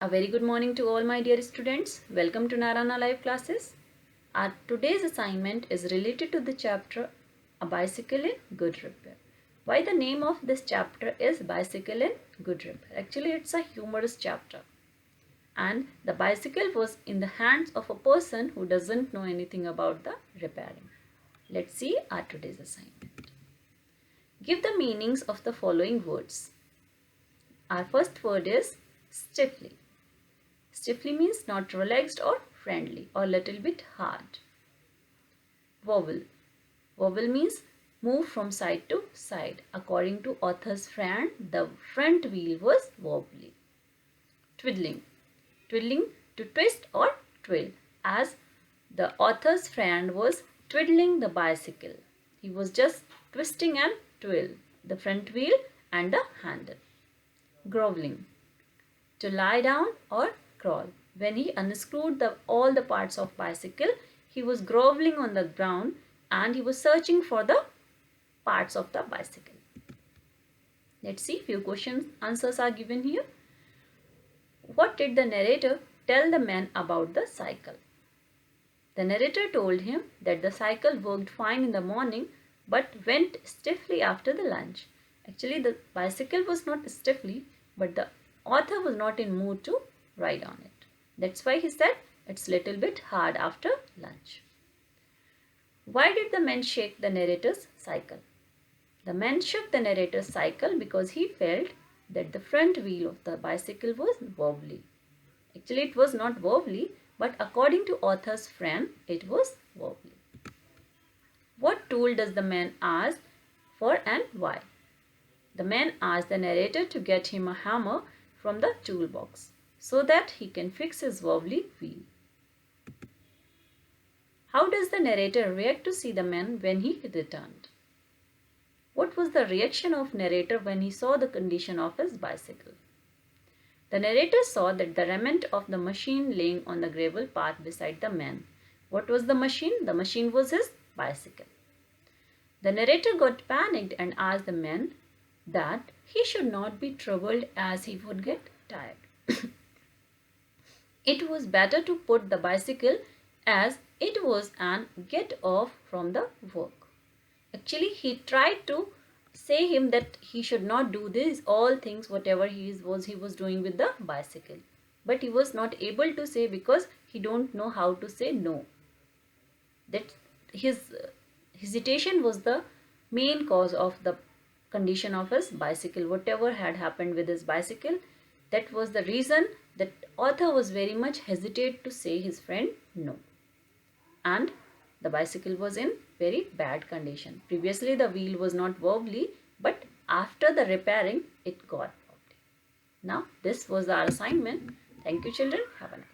A very good morning to all my dear students. Welcome to Narana Live classes. Our today's assignment is related to the chapter A Bicycle in Good Repair. Why the name of this chapter is Bicycle in Good Repair? Actually, it's a humorous chapter. And the bicycle was in the hands of a person who doesn't know anything about the repairing. Let's see our today's assignment. Give the meanings of the following words. Our first word is stiffly. Stiffly means not relaxed or friendly or little bit hard. Wobble. Wobble means move from side to side. According to author's friend, the front wheel was wobbly. Twiddling. Twiddling to twist or twirl, as the author's friend was twiddling the bicycle. He was just twisting and twirl the front wheel and the handle. Groveling. To lie down or crawl. When he unscrewed all the parts of bicycle, he was groveling on the ground and he was searching for the parts of the bicycle. Let's see, few questions answers are given here. What did the narrator tell the man about the cycle? The narrator told him that the cycle worked fine in the morning but went stiffly after the lunch. Actually, the bicycle was not stiffly, but the author was not in mood to ride on it. That's why he said it's little bit hard after lunch. Why did the man shake the narrator's cycle? The man shook the narrator's cycle because he felt that the front wheel of the bicycle was wobbly. Actually, it was not wobbly, but according to author's friend, it was wobbly. What tool does the man ask for and why? The man asked the narrator to get him a hammer from the toolbox so that he can fix his wobbly wheel. How does the narrator react to see the man when he returned? What was the reaction of narrator when he saw the condition of his bicycle? The narrator saw that the remnant of the machine laying on the gravel path beside the man. What was the machine? The machine was his bicycle. The narrator got panicked and asked the man that he should not be troubled as he would get tired. It was better to put the bicycle as it was and get off from the work. Actually, he tried to say him that he should not do these all things whatever he was doing with the bicycle. But he was not able to say because he don't know how to say no. That his hesitation was the main cause of the condition of his bicycle. Whatever had happened with his bicycle, that was the reason that author was very much hesitate to say his friend no. And the bicycle was in very bad condition. Previously the wheel was not wobbly, but after the repairing it got wobbly. Now this was our assignment. Thank you children. Have a nice day.